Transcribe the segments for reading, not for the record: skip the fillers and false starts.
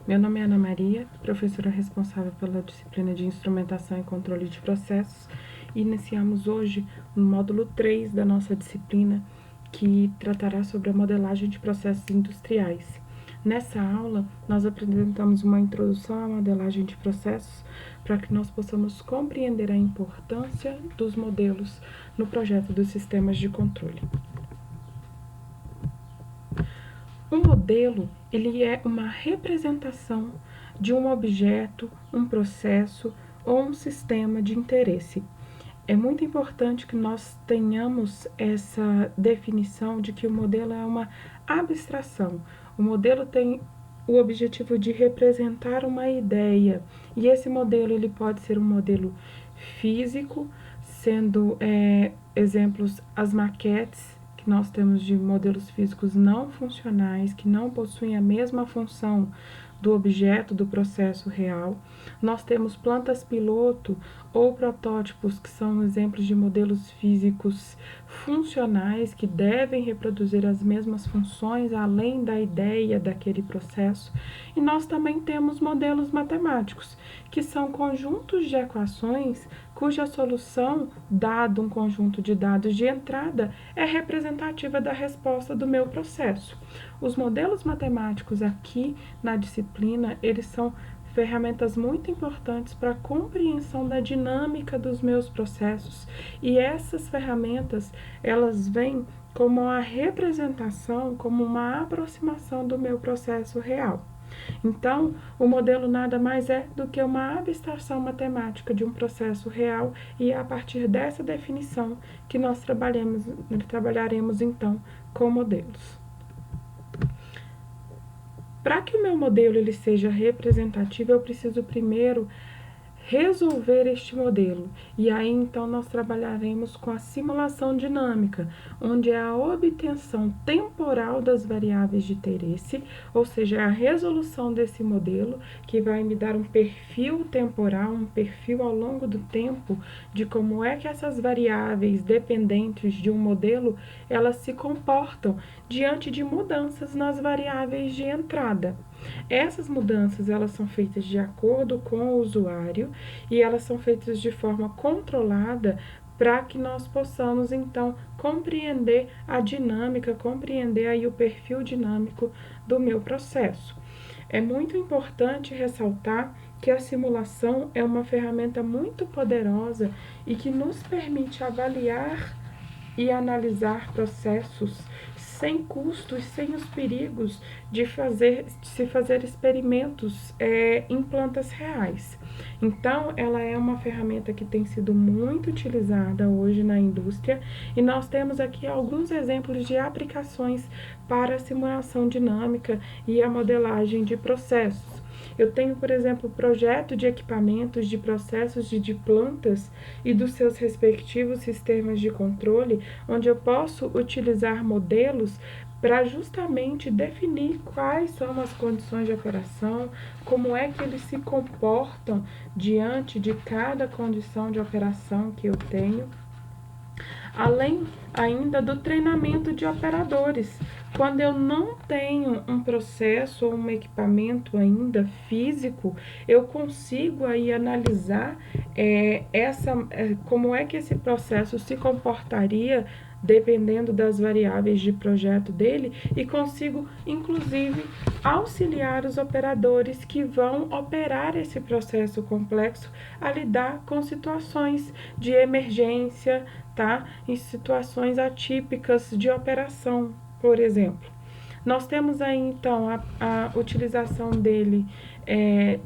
Meu nome é Ana Maria, professora responsável pela disciplina de Instrumentação e Controle de Processos, e iniciamos hoje o módulo 3 da nossa disciplina, que tratará sobre a modelagem de processos industriais. Nessa aula, nós apresentamos uma introdução à modelagem de processos para que nós possamos compreender a importância dos modelos no projeto dos sistemas de controle. Um modelo, ele é uma representação de um objeto, um processo ou um sistema de interesse. É muito importante que nós tenhamos essa definição de que o modelo é uma abstração. O modelo tem o objetivo de representar uma ideia, e esse modelo ele pode ser um modelo físico, sendo exemplos as maquetes que nós temos de modelos físicos não funcionais, que não possuem a mesma função do objeto do processo real. Nós temos plantas piloto ou protótipos, que são exemplos de modelos físicos funcionais, que devem reproduzir as mesmas funções além da ideia daquele processo. E nós também temos modelos matemáticos, que são conjuntos de equações cuja solução, dado um conjunto de dados de entrada, é representativa da resposta do meu processo. Os modelos matemáticos aqui na disciplina, eles são ferramentas muito importantes para a compreensão da dinâmica dos meus processos, e essas ferramentas, elas vêm como a representação, como uma aproximação do meu processo real. Então, o modelo nada mais é do que uma abstração matemática de um processo real, e é a partir dessa definição que nós trabalharemos então com modelos. Para que o meu modelo ele seja representativo, eu preciso primeiro resolver este modelo. E aí, então, nós trabalharemos com a simulação dinâmica, onde é a obtenção temporal das variáveis de interesse, ou seja, a resolução desse modelo, que vai me dar um perfil temporal, um perfil ao longo do tempo, de como é que essas variáveis dependentes de um modelo, elas se comportam diante de mudanças nas variáveis de entrada. Essas mudanças, elas são feitas de acordo com o usuário, e elas são feitas de forma controlada para que nós possamos, então, compreender a dinâmica, compreender aí o perfil dinâmico do meu processo. É muito importante ressaltar que a simulação é uma ferramenta muito poderosa e que nos permite avaliar e analisar processos sem custos, sem os perigos de se fazer experimentos em plantas reais. Então, ela é uma ferramenta que tem sido muito utilizada hoje na indústria, e nós temos aqui alguns exemplos de aplicações para a simulação dinâmica e a modelagem de processos. Eu tenho, por exemplo, o projeto de equipamentos, de processos de plantas e dos seus respectivos sistemas de controle, onde eu posso utilizar modelos para justamente definir quais são as condições de operação, como é que eles se comportam diante de cada condição de operação que eu tenho. Além ainda do treinamento de operadores. Quando eu não tenho um processo ou um equipamento ainda físico, eu consigo aí analisar como é que esse processo se comportaria dependendo das variáveis de projeto dele, e consigo, inclusive, auxiliar os operadores que vão operar esse processo complexo a lidar com situações de emergência, tá? Em situações atípicas de operação, por exemplo. Nós temos aí, então, a utilização dele,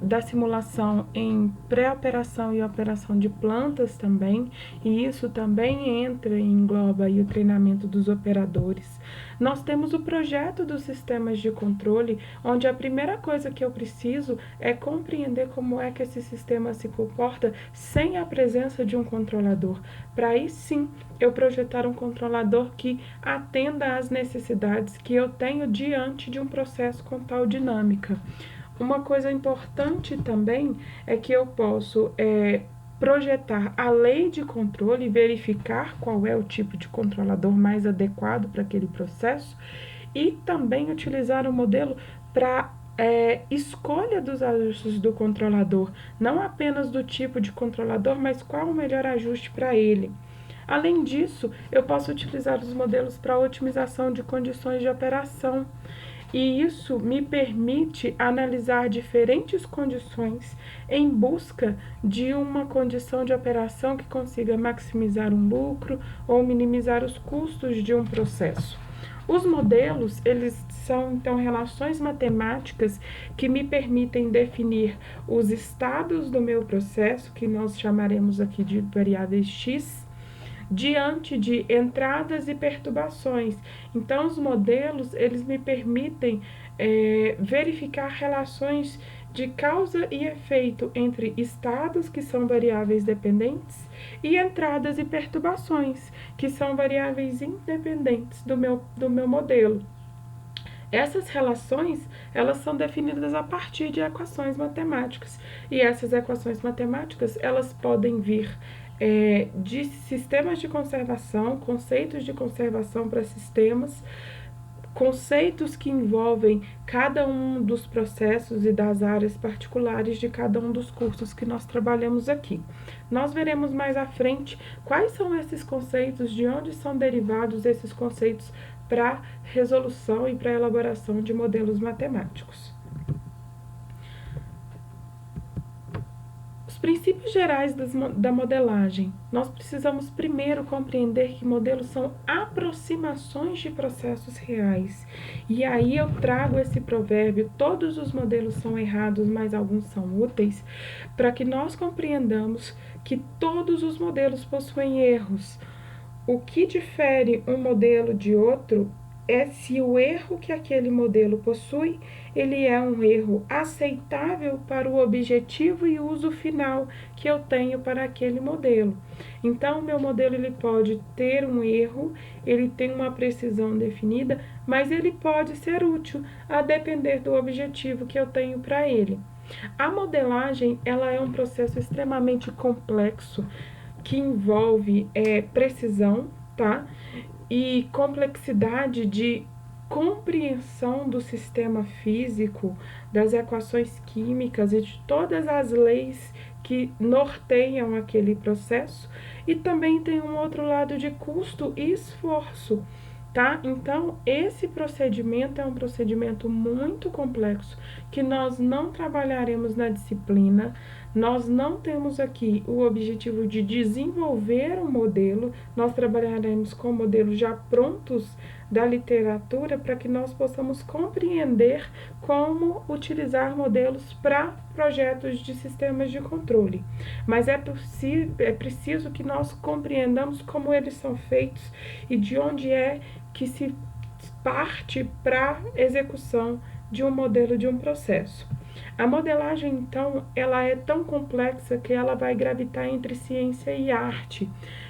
da simulação em pré-operação e operação de plantas também, e isso também entra e engloba aí o treinamento dos operadores. Nós temos o projeto dos sistemas de controle, onde a primeira coisa que eu preciso é compreender como é que esse sistema se comporta sem a presença de um controlador. Para aí sim eu projetar um controlador que atenda às necessidades que eu tenho diante de um processo com tal dinâmica. Uma coisa importante também é que eu posso projetar a lei de controle, verificar qual é o tipo de controlador mais adequado para aquele processo, e também utilizar o modelo para escolha dos ajustes do controlador, não apenas do tipo de controlador, mas qual o melhor ajuste para ele. Além disso, eu posso utilizar os modelos para otimização de condições de operação, e isso me permite analisar diferentes condições em busca de uma condição de operação que consiga maximizar um lucro ou minimizar os custos de um processo. Os modelos, eles são, então, relações matemáticas que me permitem definir os estados do meu processo, que nós chamaremos aqui de variáveis x, diante de entradas e perturbações. Então, os modelos, eles me permitem verificar relações de causa e efeito entre estados, que são variáveis dependentes, e entradas e perturbações, que são variáveis independentes do meu modelo. Essas relações, elas são definidas a partir de equações matemáticas, e essas equações matemáticas, elas podem vir de sistemas de conservação, conceitos de conservação para sistemas, conceitos que envolvem cada um dos processos e das áreas particulares de cada um dos cursos que nós trabalhamos aqui. Nós veremos mais à frente quais são esses conceitos, de onde são derivados esses conceitos para resolução e para elaboração de modelos matemáticos. Os princípios gerais da modelagem. Nós precisamos primeiro compreender que modelos são aproximações de processos reais. E aí eu trago esse provérbio: todos os modelos são errados, mas alguns são úteis, para que nós compreendamos que todos os modelos possuem erros. O que difere um modelo de outro é se o erro que aquele modelo possui, ele é um erro aceitável para o objetivo e uso final que eu tenho para aquele modelo. Então, o meu modelo, ele pode ter um erro, ele tem uma precisão definida, mas ele pode ser útil a depender do objetivo que eu tenho para ele. A modelagem, ela é um processo extremamente complexo que envolve precisão, tá? E complexidade de compreensão do sistema físico, das equações químicas e de todas as leis que norteiam aquele processo, e também tem um outro lado de custo e esforço, tá? Então, esse procedimento é um procedimento muito complexo que nós não trabalharemos na disciplina. Nós não temos aqui o objetivo de desenvolver um modelo, nós trabalharemos com modelos já prontos da literatura para que nós possamos compreender como utilizar modelos para projetos de sistemas de controle. Mas é preciso que nós compreendamos como eles são feitos e de onde é que se parte para a execução de um modelo de um processo. A modelagem, então, ela é tão complexa que ela vai gravitar entre ciência e arte,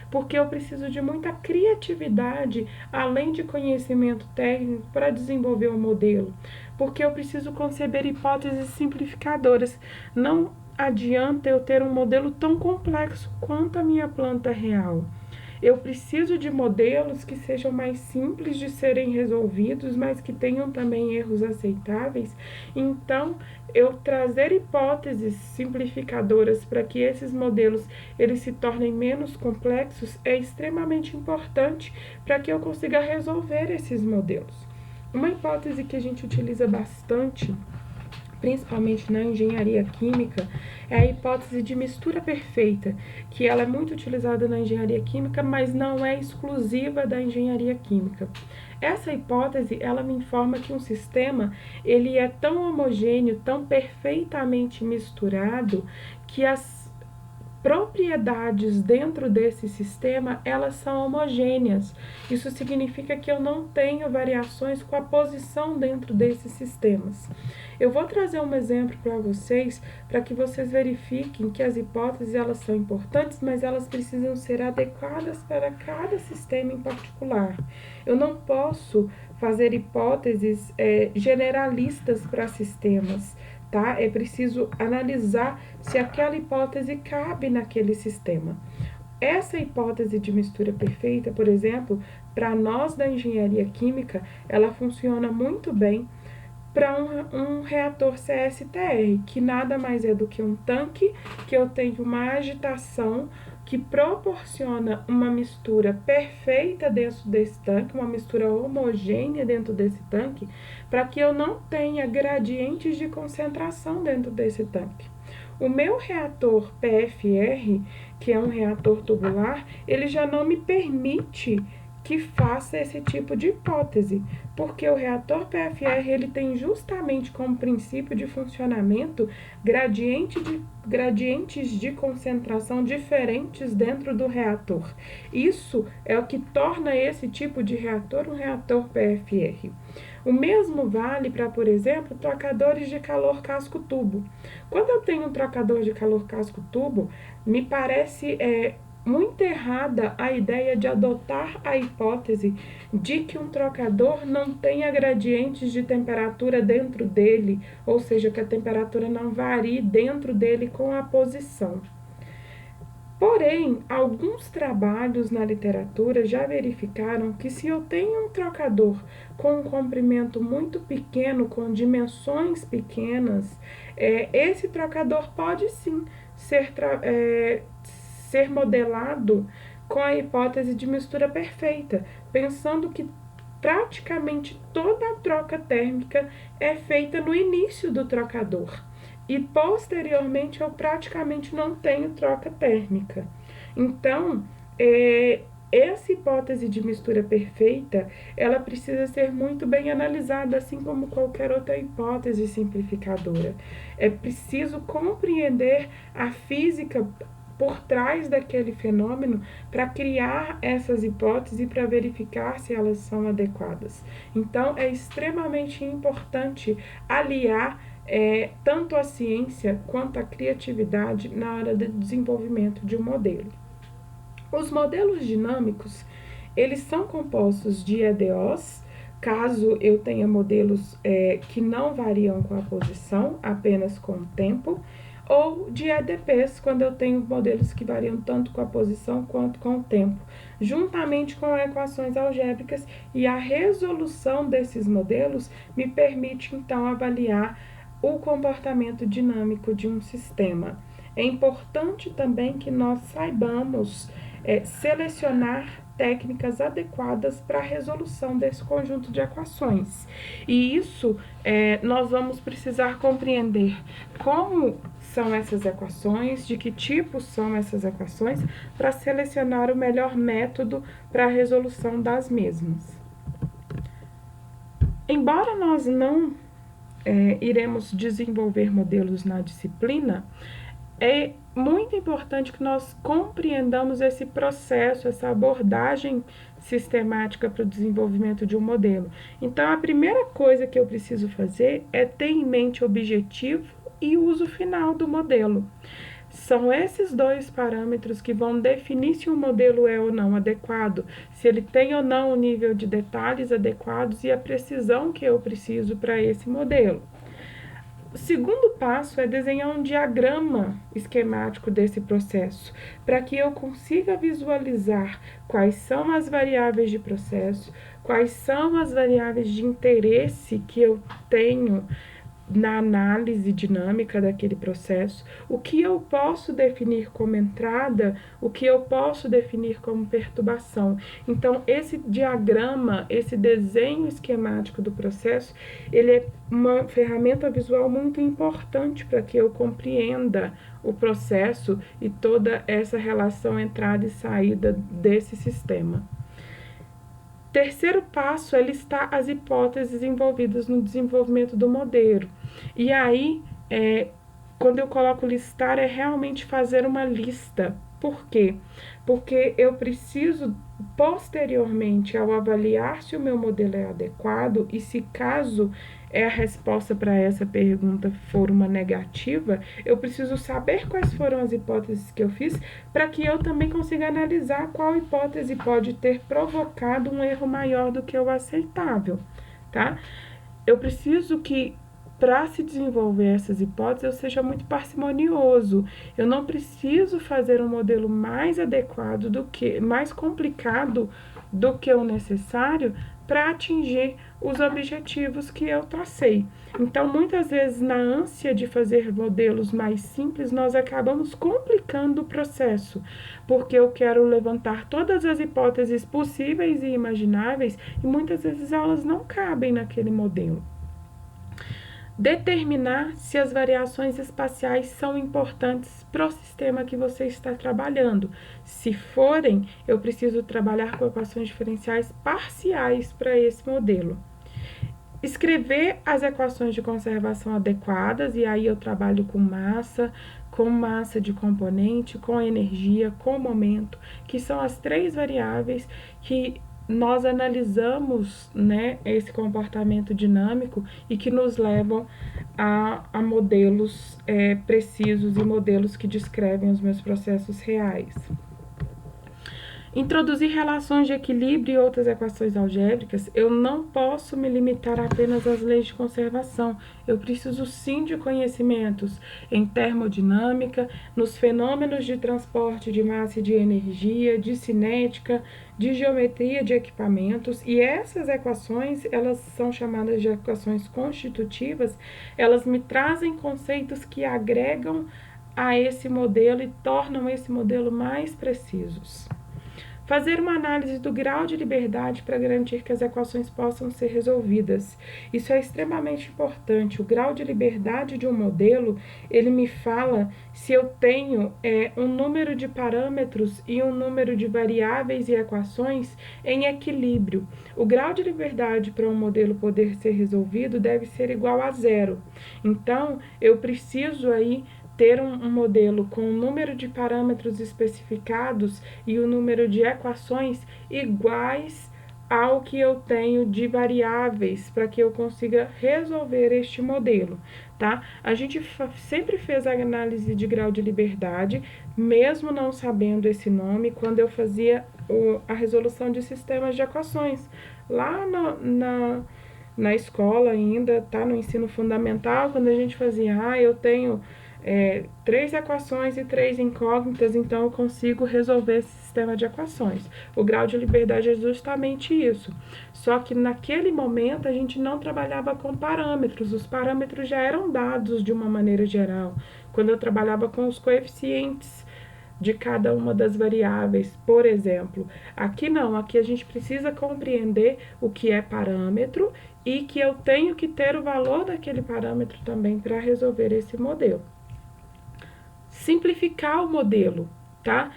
porque eu preciso de muita criatividade, além de conhecimento técnico, para desenvolver o modelo, porque eu preciso conceber hipóteses simplificadoras. Não adianta eu ter um modelo tão complexo quanto a minha planta real. Eu preciso de modelos que sejam mais simples de serem resolvidos, mas que tenham também erros aceitáveis. Então, eu trazer hipóteses simplificadoras para que esses modelos eles se tornem menos complexos é extremamente importante para que eu consiga resolver esses modelos. Uma hipótese que a gente utiliza bastante, principalmente na engenharia química, é a hipótese de mistura perfeita, que ela é muito utilizada na engenharia química, mas não é exclusiva da engenharia química. Essa hipótese, ela me informa que um sistema, ele é tão homogêneo, tão perfeitamente misturado, que as propriedades dentro desse sistema, elas são homogêneas. Isso significa que eu não tenho variações com a posição dentro desses sistemas. Eu vou trazer um exemplo para vocês, para que vocês verifiquem que as hipóteses, elas são importantes, mas elas precisam ser adequadas para cada sistema em particular. Eu não posso fazer hipóteses generalistas para sistemas, tá? É preciso analisar se aquela hipótese cabe naquele sistema. Essa hipótese de mistura perfeita, por exemplo, para nós da engenharia química, ela funciona muito bem para um reator CSTR, que nada mais é do que um tanque que eu tenho uma agitação que proporciona uma mistura perfeita dentro desse tanque, uma mistura homogênea dentro desse tanque, para que eu não tenha gradientes de concentração dentro desse tanque. O meu reator PFR, que é um reator tubular, ele já não me permite que faça esse tipo de hipótese, porque o reator PFR ele tem justamente como princípio de funcionamento gradientes de concentração diferentes dentro do reator. Isso é o que torna esse tipo de reator um reator PFR. O mesmo vale para, por exemplo, trocadores de calor casco-tubo. Quando eu tenho um trocador de calor casco-tubo, me parece muito errada a ideia de adotar a hipótese de que um trocador não tenha gradientes de temperatura dentro dele, ou seja, que a temperatura não varie dentro dele com a posição. Porém, alguns trabalhos na literatura já verificaram que se eu tenho um trocador com um comprimento muito pequeno, com dimensões pequenas, esse trocador pode sim ser modelado com a hipótese de mistura perfeita, pensando que praticamente toda a troca térmica é feita no início do trocador e posteriormente eu praticamente não tenho troca térmica. Então, essa hipótese de mistura perfeita, ela precisa ser muito bem analisada, assim como qualquer outra hipótese simplificadora. É preciso compreender a física por trás daquele fenômeno para criar essas hipóteses e para verificar se elas são adequadas. Então, é extremamente importante aliar tanto a ciência quanto a criatividade na hora do desenvolvimento de um modelo. Os modelos dinâmicos, eles são compostos de EDOs, caso eu tenha modelos que não variam com a posição, apenas com o tempo, ou de EDPs, quando eu tenho modelos que variam tanto com a posição quanto com o tempo, juntamente com equações algébricas, e a resolução desses modelos me permite, então, avaliar o comportamento dinâmico de um sistema. É importante também que nós saibamos selecionar técnicas adequadas para a resolução desse conjunto de equações. E isso nós vamos precisar compreender como são essas equações, de que tipo são essas equações, para selecionar o melhor método para a resolução das mesmas. Embora nós não iremos desenvolver modelos na disciplina, é muito importante que nós compreendamos esse processo, essa abordagem sistemática para o desenvolvimento de um modelo. Então, a primeira coisa que eu preciso fazer é ter em mente o objetivo e o uso final do modelo. São esses dois parâmetros que vão definir se o modelo é ou não adequado, se ele tem ou não o nível de detalhes adequados e a precisão que eu preciso para esse modelo. O segundo passo é desenhar um diagrama esquemático desse processo, para que eu consiga visualizar quais são as variáveis de processo, quais são as variáveis de interesse que eu tenho na análise dinâmica daquele processo, o que eu posso definir como entrada, o que eu posso definir como perturbação. Então, esse diagrama, esse desenho esquemático do processo, ele é uma ferramenta visual muito importante para que eu compreenda o processo e toda essa relação entrada e saída desse sistema. Terceiro passo é listar as hipóteses envolvidas no desenvolvimento do modelo. E aí, quando eu coloco listar, é realmente fazer uma lista. Por quê? Porque eu preciso, posteriormente, ao avaliar se o meu modelo é adequado e se caso a resposta para essa pergunta for uma negativa, eu preciso saber quais foram as hipóteses que eu fiz para que eu também consiga analisar qual hipótese pode ter provocado um erro maior do que o aceitável, tá? Eu preciso que, para se desenvolver essas hipóteses, eu seja muito parcimonioso. Eu não preciso fazer um modelo mais adequado mais complicado do que o necessário para atingir os objetivos que eu tracei. Então, muitas vezes, na ânsia de fazer modelos mais simples, nós acabamos complicando o processo, porque eu quero levantar todas as hipóteses possíveis e imagináveis e muitas vezes elas não cabem naquele modelo. Determinar se as variações espaciais são importantes para o sistema que você está trabalhando. Se forem, eu preciso trabalhar com equações diferenciais parciais para esse modelo. Escrever as equações de conservação adequadas, e aí eu trabalho com massa de componente, com energia, com momento, que são as 3 variáveis que nós analisamos, né, esse comportamento dinâmico e que nos levam a modelos precisos e modelos que descrevem os meus processos reais. Introduzir relações de equilíbrio e outras equações algébricas, eu não posso me limitar apenas às leis de conservação. Eu preciso sim de conhecimentos em termodinâmica, nos fenômenos de transporte de massa e de energia, de cinética, de geometria de equipamentos. E essas equações, elas são chamadas de equações constitutivas, elas me trazem conceitos que agregam a esse modelo e tornam esse modelo mais precisos. Fazer uma análise do grau de liberdade para garantir que as equações possam ser resolvidas. Isso é extremamente importante. O grau de liberdade de um modelo, ele me fala se eu tenho um número de parâmetros e um número de variáveis e equações em equilíbrio. O grau de liberdade para um modelo poder ser resolvido deve ser igual a 0. Então, eu preciso aí ter um modelo com o número de parâmetros especificados e o número de equações iguais ao que eu tenho de variáveis para que eu consiga resolver este modelo, tá? A gente sempre fez a análise de grau de liberdade, mesmo não sabendo esse nome, quando eu fazia a resolução de sistemas de equações. Lá na escola ainda, tá? No ensino fundamental, quando a gente fazia, eu tenho 3 equações e 3 incógnitas, então eu consigo resolver esse sistema de equações. O grau de liberdade é justamente isso. Só que naquele momento a gente não trabalhava com parâmetros, os parâmetros já eram dados de uma maneira geral. Quando eu trabalhava com os coeficientes de cada uma das variáveis, por exemplo. Aqui não, aqui a gente precisa compreender o que é parâmetro e que eu tenho que ter o valor daquele parâmetro também para resolver esse modelo. Simplificar o modelo, tá?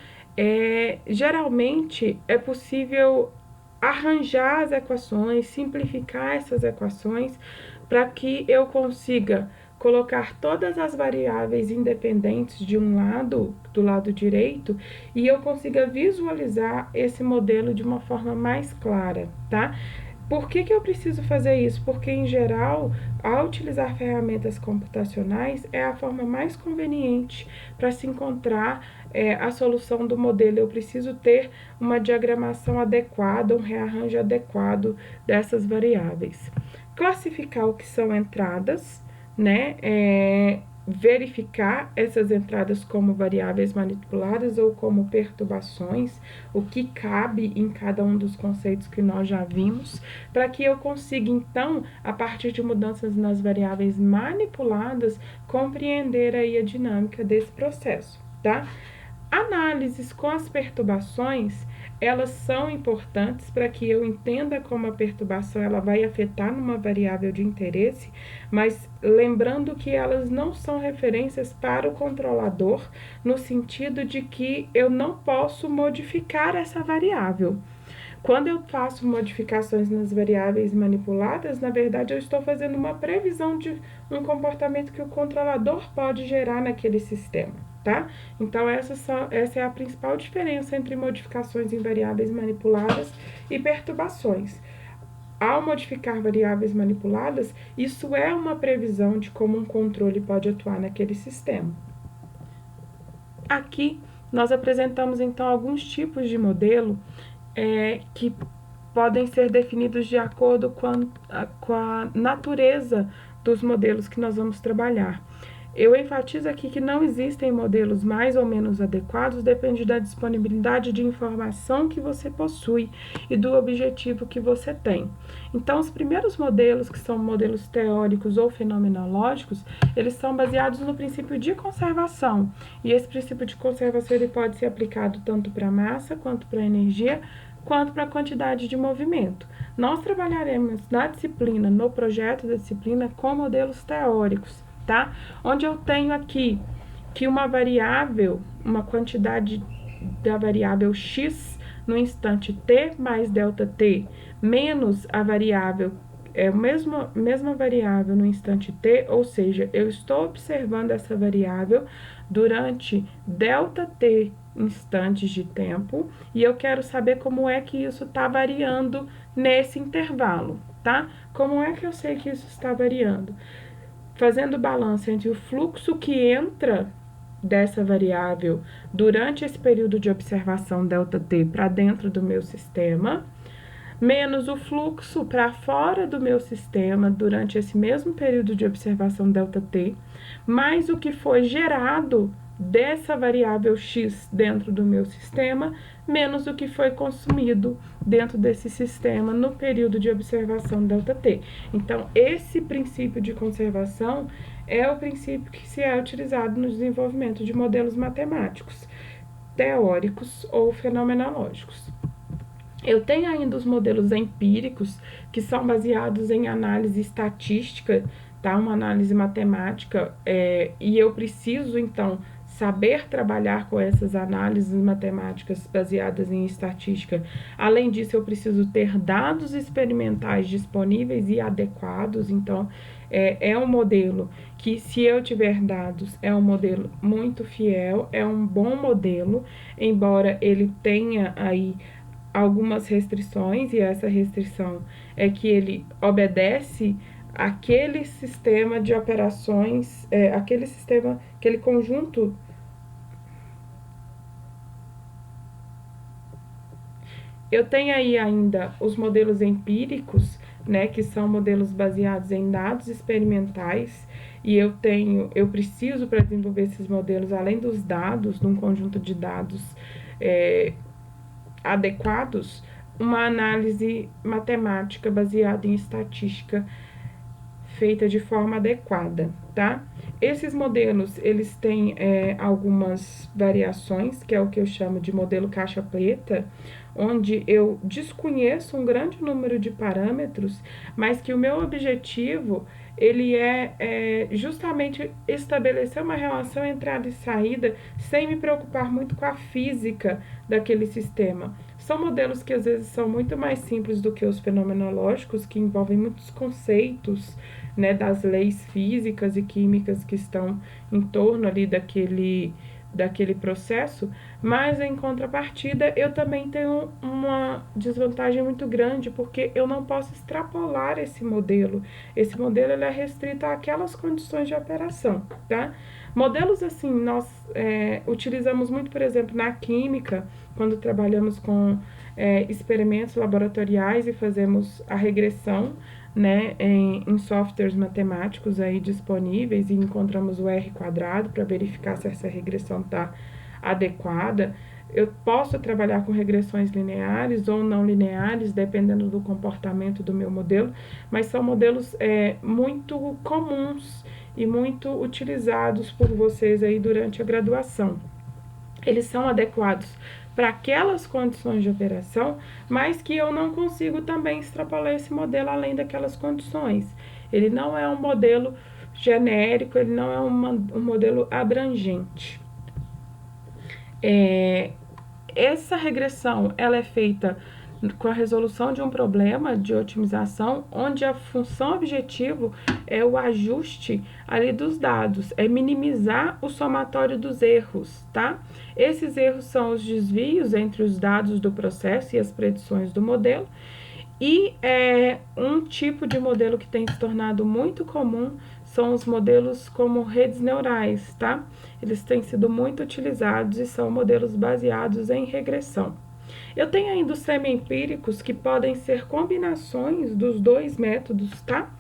Geralmente é possível arranjar as equações, simplificar essas equações para que eu consiga colocar todas as variáveis independentes de um lado, do lado direito, e eu consiga visualizar esse modelo de uma forma mais clara, tá? Por que eu preciso fazer isso? Porque, em geral, ao utilizar ferramentas computacionais, é a forma mais conveniente para se encontrar a solução do modelo. Eu preciso ter uma diagramação adequada, um rearranjo adequado dessas variáveis. Classificar o que são entradas, né? Verificar essas entradas como variáveis manipuladas ou como perturbações, o que cabe em cada um dos conceitos que nós já vimos, para que eu consiga, então, a partir de mudanças nas variáveis manipuladas, compreender aí a dinâmica desse processo, tá? Análises com as perturbações, elas são importantes para que eu entenda como a perturbação ela vai afetar numa variável de interesse, mas lembrando que elas não são referências para o controlador, no sentido de que eu não posso modificar essa variável. Quando eu faço modificações nas variáveis manipuladas, na verdade eu estou fazendo uma previsão de um comportamento que o controlador pode gerar naquele sistema, tá? Então essa é a principal diferença entre modificações em variáveis manipuladas e perturbações. Ao modificar variáveis manipuladas, isso é uma previsão de como um controle pode atuar naquele sistema. Aqui nós apresentamos então alguns tipos de modelo que podem ser definidos de acordo com a natureza dos modelos que nós vamos trabalhar. Eu enfatizo aqui que não existem modelos mais ou menos adequados, depende da disponibilidade de informação que você possui e do objetivo que você tem. Então, os primeiros modelos, que são modelos teóricos ou fenomenológicos, eles são baseados no princípio de conservação. E esse princípio de conservação ele pode ser aplicado tanto para massa, quanto para energia, quanto para a quantidade de movimento. Nós trabalharemos na disciplina, no projeto da disciplina, com modelos teóricos, tá? Onde eu tenho aqui que uma variável, uma quantidade da variável x no instante t mais delta t, menos a variável, mesma variável no instante t, ou seja, eu estou observando essa variável durante delta t instantes de tempo, e eu quero saber como é que isso está variando nesse intervalo, tá? Como é que eu sei que isso está variando? Fazendo balanço entre o fluxo que entra dessa variável durante esse período de observação ΔT para dentro do meu sistema, menos o fluxo para fora do meu sistema durante esse mesmo período de observação ΔT, mais o que foi gerado dessa variável x dentro do meu sistema, menos o que foi consumido dentro desse sistema no período de observação ΔT. Então, esse princípio de conservação é o princípio que se é utilizado no desenvolvimento de modelos matemáticos, teóricos ou fenomenológicos. Eu tenho ainda os modelos empíricos, que são baseados em análise estatística, tá? Uma análise matemática, e eu preciso, então, saber trabalhar com essas análises matemáticas baseadas em estatística. Além disso, eu preciso ter dados experimentais disponíveis e adequados. Então, é um modelo que, se eu tiver dados, é um modelo muito fiel, é um bom modelo, embora ele tenha aí algumas restrições, e essa restrição é que ele obedece aquele sistema de operações, aquele conjunto. Eu tenho aí ainda os modelos empíricos, né, que são modelos baseados em dados experimentais, e eu preciso, para desenvolver esses modelos, além dos dados, num conjunto de dados adequados, uma análise matemática baseada em estatística feita de forma adequada, tá? Esses modelos, eles têm algumas variações, que é o que eu chamo de modelo caixa preta, onde eu desconheço um grande número de parâmetros, mas que o meu objetivo, ele é justamente estabelecer uma relação entrada e saída, sem me preocupar muito com a física daquele sistema. São modelos que às vezes são muito mais simples do que os fenomenológicos, que envolvem muitos conceitos, né, das leis físicas e químicas que estão em torno ali daquele processo, mas em contrapartida eu também tenho uma desvantagem muito grande, porque eu não posso extrapolar esse modelo. Esse modelo ele é restrito àquelas condições de operação, tá? Modelos assim, nós utilizamos muito, por exemplo, na química, quando trabalhamos com experimentos laboratoriais e fazemos a regressão, né, em softwares matemáticos aí disponíveis, e encontramos o R² para verificar se essa regressão está adequada. Eu posso trabalhar com regressões lineares ou não lineares, dependendo do comportamento do meu modelo, mas são modelos muito comuns e muito utilizados por vocês aí durante a graduação. Eles são adequados para aquelas condições de operação, mas que eu não consigo também extrapolar esse modelo além daquelas condições. Ele não é um modelo genérico, ele não é um modelo abrangente. Essa regressão, ela é feita com a resolução de um problema de otimização, onde a função objetivo é o ajuste ali dos dados, é minimizar o somatório dos erros, tá? Esses erros são os desvios entre os dados do processo e as predições do modelo, e um tipo de modelo que tem se tornado muito comum são os modelos como redes neurais, tá? Eles têm sido muito utilizados e são modelos baseados em regressão. Eu tenho ainda os semi-empíricos, que podem ser combinações dos dois métodos, tá?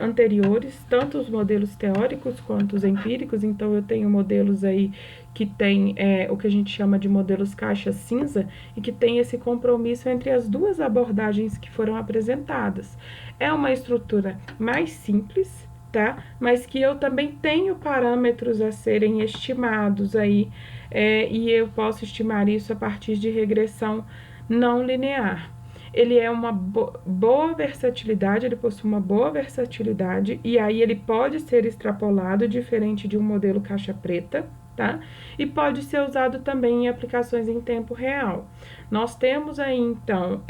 anteriores, tanto os modelos teóricos quanto os empíricos. Então, eu tenho modelos aí que tem o que a gente chama de modelos caixa cinza e que tem esse compromisso entre as duas abordagens que foram apresentadas. É uma estrutura mais simples, tá? Mas que eu também tenho parâmetros a serem estimados aí, e eu posso estimar isso a partir de regressão não linear. Ele é uma boa versatilidade, ele possui uma boa versatilidade, e aí ele pode ser extrapolado, diferente de um modelo caixa preta, tá? E pode ser usado também em aplicações em tempo real. Nós temos aí, então,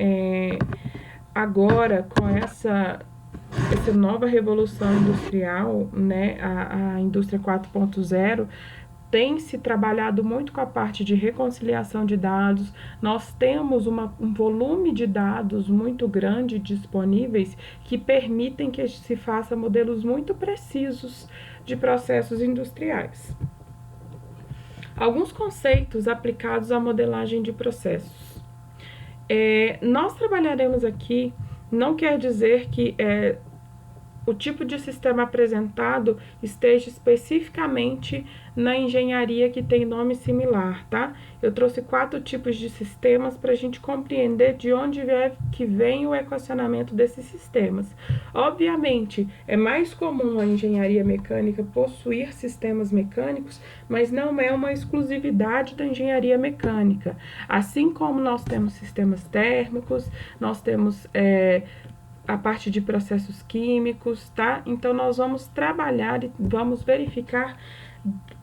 agora com essa nova revolução industrial, né, a indústria 4.0, tem se trabalhado muito com a parte de reconciliação de dados. Nós temos um volume de dados muito grande disponíveis que permitem que se faça modelos muito precisos de processos industriais. Alguns conceitos aplicados à modelagem de processos. Nós trabalharemos aqui, não quer dizer que o tipo de sistema apresentado esteja especificamente na engenharia que tem nome similar, tá? Eu trouxe 4 tipos de sistemas para a gente compreender de onde que vem o equacionamento desses sistemas. Obviamente, é mais comum a engenharia mecânica possuir sistemas mecânicos, mas não é uma exclusividade da engenharia mecânica. Assim como nós temos sistemas térmicos, nós temos a parte de processos químicos, tá? Então, nós vamos trabalhar e vamos verificar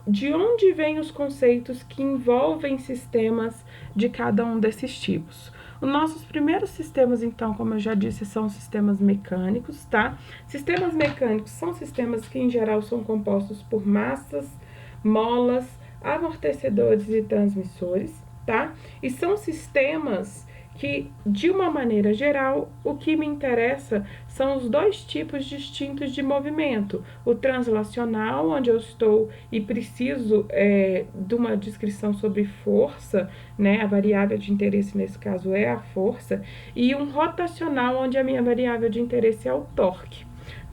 de onde vêm os conceitos que envolvem sistemas de cada um desses tipos. Os nossos primeiros sistemas, então, como eu já disse, são sistemas mecânicos, tá? Sistemas mecânicos são sistemas que, em geral, são compostos por massas, molas, amortecedores e transmissores, tá? E são sistemas que, de uma maneira geral, o que me interessa são os 2 tipos distintos de movimento. O translacional, onde eu estou e preciso de uma descrição sobre força, né? A variável de interesse nesse caso é a força, e um rotacional, onde a minha variável de interesse é o torque.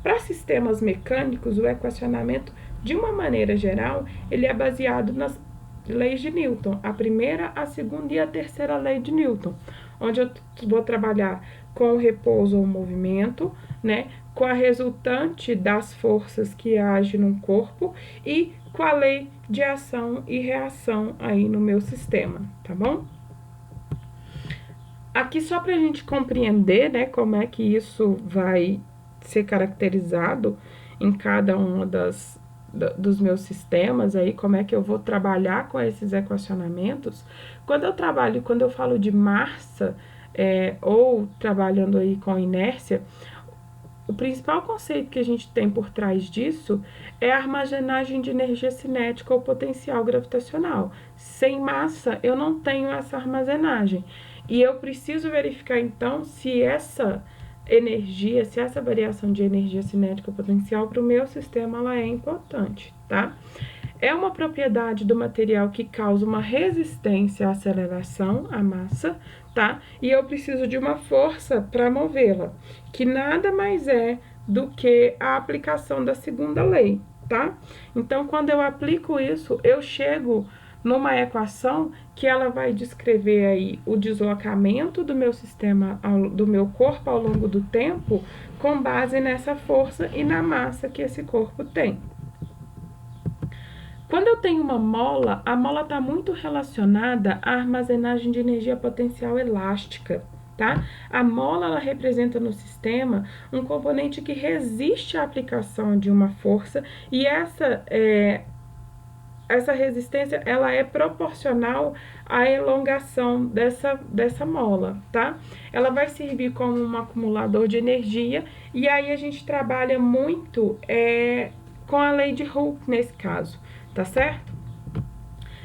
Para sistemas mecânicos, o equacionamento, de uma maneira geral, ele é baseado nas leis de Newton, a primeira, a segunda e a terceira lei de Newton, onde eu vou trabalhar com o repouso ou movimento, né, com a resultante das forças que agem no corpo e com a lei de ação e reação aí no meu sistema, tá bom? Aqui só para a gente compreender, né, como é que isso vai ser caracterizado em cada uma dos meus sistemas aí, como é que eu vou trabalhar com esses equacionamentos. Quando eu falo de massa, ou trabalhando aí com inércia, o principal conceito que a gente tem por trás disso é a armazenagem de energia cinética ou potencial gravitacional. Sem massa, eu não tenho essa armazenagem. E eu preciso verificar, então, se essa variação de energia cinética potencial para o meu sistema ela é importante, tá? É uma propriedade do material que causa uma resistência à aceleração, à massa, tá? E eu preciso de uma força para movê-la, que nada mais é do que a aplicação da segunda lei, tá? Então, quando eu aplico isso, eu chego numa equação que ela vai descrever aí o deslocamento do meu sistema, do meu corpo ao longo do tempo, com base nessa força e na massa que esse corpo tem. Quando eu tenho uma mola, a mola está muito relacionada à armazenagem de energia potencial elástica, tá? A mola, ela representa no sistema um componente que resiste à aplicação de uma força, e essa resistência, ela é proporcional à elongação dessa mola, tá? Ela vai servir como um acumulador de energia, e aí a gente trabalha muito com a lei de Hooke nesse caso, tá certo?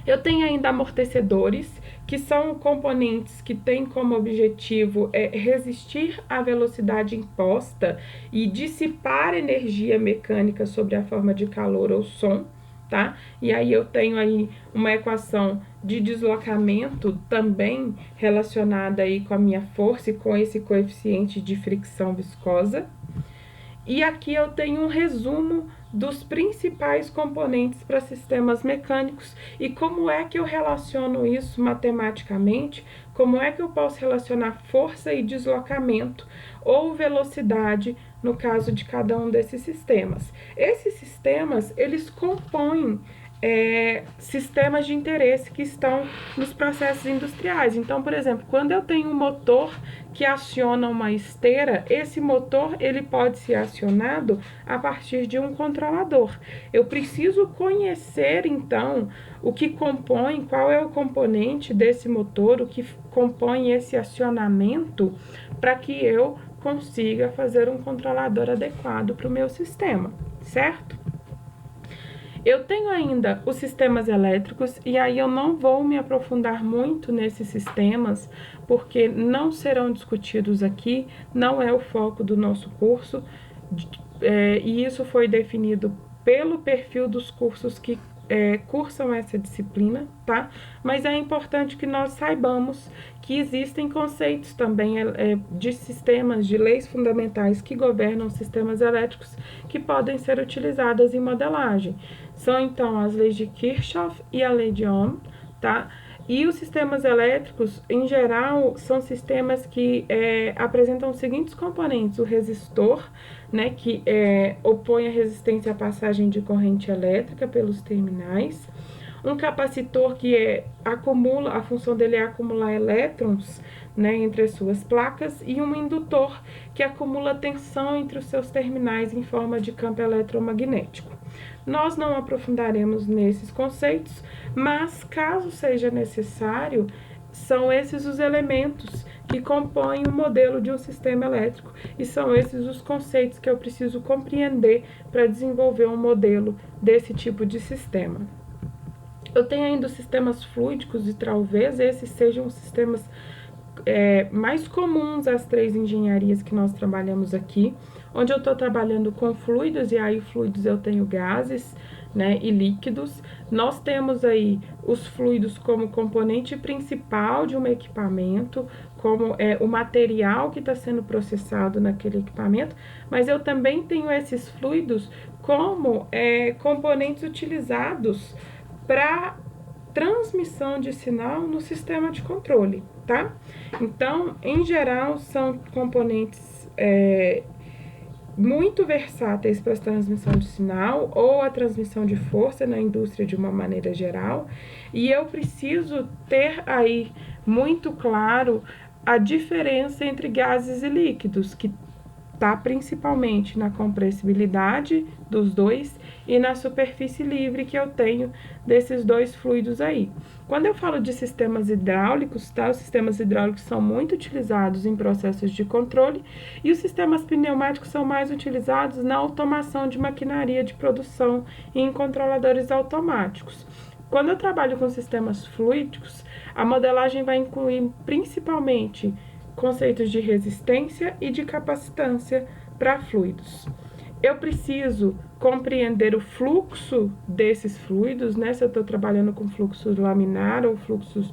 Eu tenho ainda amortecedores, que são componentes que têm como objetivo resistir à velocidade imposta e dissipar energia mecânica sob a forma de calor ou som, tá? E aí eu tenho aí uma equação de deslocamento também relacionada aí com a minha força e com esse coeficiente de fricção viscosa. E aqui eu tenho um resumo dos principais componentes para sistemas mecânicos e como é que eu relaciono isso matematicamente, como é que eu posso relacionar força e deslocamento ou velocidade no caso de cada um desses sistemas. Esses sistemas, eles compõem sistemas de interesse que estão nos processos industriais. Então, por exemplo, quando eu tenho um motor que aciona uma esteira, esse motor ele pode ser acionado a partir de um controlador. Eu preciso conhecer, então, o que compõe, qual é o componente desse motor, o que compõe esse acionamento, para que eu consiga fazer um controlador adequado para o meu sistema, certo? Eu tenho ainda os sistemas elétricos, e aí eu não vou me aprofundar muito nesses sistemas, porque não serão discutidos aqui, não é o foco do nosso curso, e isso foi definido pelo perfil dos cursos que cursam essa disciplina, tá? Mas é importante que nós saibamos que existem conceitos também de sistemas, de leis fundamentais que governam sistemas elétricos que podem ser utilizadas em modelagem. São, então, as leis de Kirchhoff e a lei de Ohm, tá? E os sistemas elétricos, em geral, são sistemas que apresentam os seguintes componentes: o resistor, né, que opõe a resistência à passagem de corrente elétrica pelos terminais, um capacitor que acumula, a função dele é acumular elétrons, né, entre as suas placas, e um indutor que acumula tensão entre os seus terminais em forma de campo eletromagnético. Nós não aprofundaremos nesses conceitos, mas caso seja necessário, são esses os elementos que compõem o modelo de um sistema elétrico e são esses os conceitos que eu preciso compreender para desenvolver um modelo desse tipo de sistema. Eu tenho ainda os sistemas fluídicos e talvez esses sejam os sistemas mais comuns às três engenharias que nós trabalhamos aqui, onde eu estou trabalhando com fluidos, e aí fluidos eu tenho gases, né, e líquidos. Nós temos aí os fluidos como componente principal de um equipamento, como o material que está sendo processado naquele equipamento, mas eu também tenho esses fluidos como componentes utilizados para transmissão de sinal no sistema de controle, tá? Então, em geral, são componentes muito versáteis para a transmissão de sinal ou a transmissão de força na indústria de uma maneira geral, e eu preciso ter aí muito claro a diferença entre gases e líquidos, que está principalmente na compressibilidade dos dois e na superfície livre que eu tenho desses dois fluidos aí. Quando eu falo de sistemas hidráulicos, tá? Os sistemas hidráulicos são muito utilizados em processos de controle e os sistemas pneumáticos são mais utilizados na automação de maquinaria de produção e em controladores automáticos. Quando eu trabalho com sistemas fluídicos, a modelagem vai incluir principalmente conceitos de resistência e de capacitância para fluidos. Eu preciso compreender o fluxo desses fluidos, né? Se eu estou trabalhando com fluxo laminar ou fluxos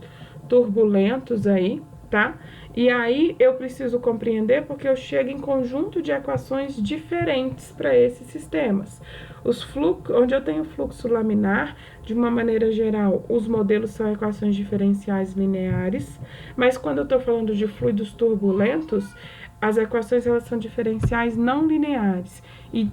turbulentos aí, tá? E aí eu preciso compreender porque eu chego em conjunto de equações diferentes para esses sistemas. Onde eu tenho fluxo laminar, de uma maneira geral, os modelos são equações diferenciais lineares, mas quando eu estou falando de fluidos turbulentos, as equações elas são diferenciais não lineares. E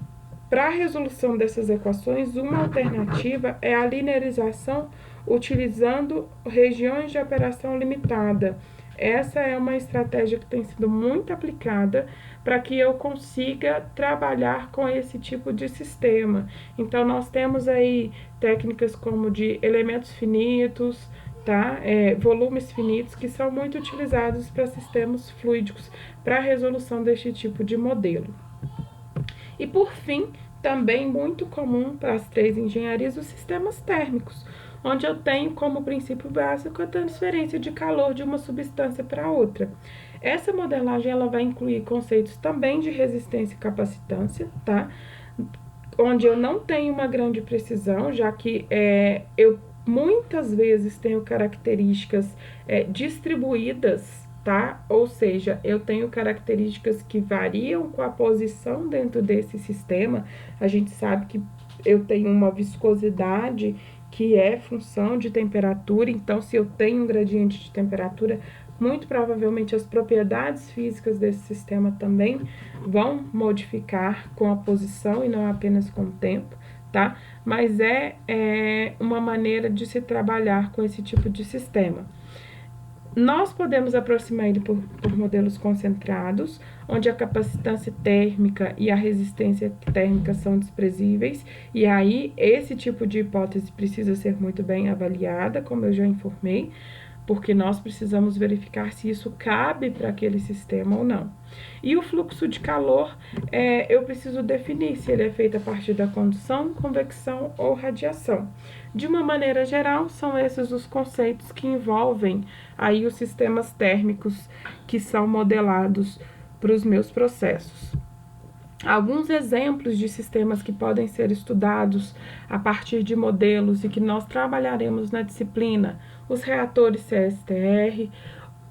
para a resolução dessas equações, uma alternativa é a linearização utilizando regiões de operação limitada. Essa é uma estratégia que tem sido muito aplicada para que eu consiga trabalhar com esse tipo de sistema. Então, nós temos aí técnicas como de elementos finitos, tá? Volumes finitos, que são muito utilizados para sistemas fluídicos, para a resolução deste tipo de modelo. E, por fim, também muito comum para as três engenharias, os sistemas térmicos, onde eu tenho como princípio básico a transferência de calor de uma substância para outra. Essa modelagem ela vai incluir conceitos também de resistência e capacitância, tá? Onde eu não tenho uma grande precisão, já que eu muitas vezes tenho características distribuídas, tá? Ou seja, eu tenho características que variam com a posição dentro desse sistema. A gente sabe que eu tenho uma viscosidade que é função de temperatura, então se eu tenho um gradiente de temperatura, muito provavelmente as propriedades físicas desse sistema também vão modificar com a posição e não apenas com o tempo, tá? Mas é uma maneira de se trabalhar com esse tipo de sistema. Nós podemos aproximar ele por modelos concentrados, onde a capacitância térmica e a resistência térmica são desprezíveis, e aí esse tipo de hipótese precisa ser muito bem avaliada, como eu já informei, porque nós precisamos verificar se isso cabe para aquele sistema ou não. E o fluxo de calor, eu preciso definir se ele é feito a partir da condução, convecção ou radiação. De uma maneira geral, são esses os conceitos que envolvem aí os sistemas térmicos que são modelados para os meus processos. Alguns exemplos de sistemas que podem ser estudados a partir de modelos e que nós trabalharemos na disciplina: os reatores CSTR,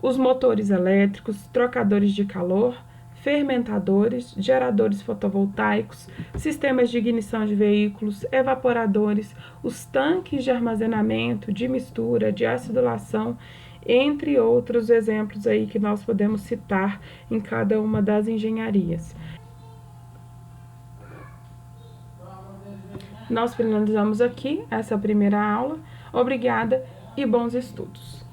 os motores elétricos, trocadores de calor, fermentadores, geradores fotovoltaicos, sistemas de ignição de veículos, evaporadores, os tanques de armazenamento, de mistura, de acidulação, entre outros exemplos aí que nós podemos citar em cada uma das engenharias. Nós finalizamos aqui essa primeira aula. Obrigada e bons estudos!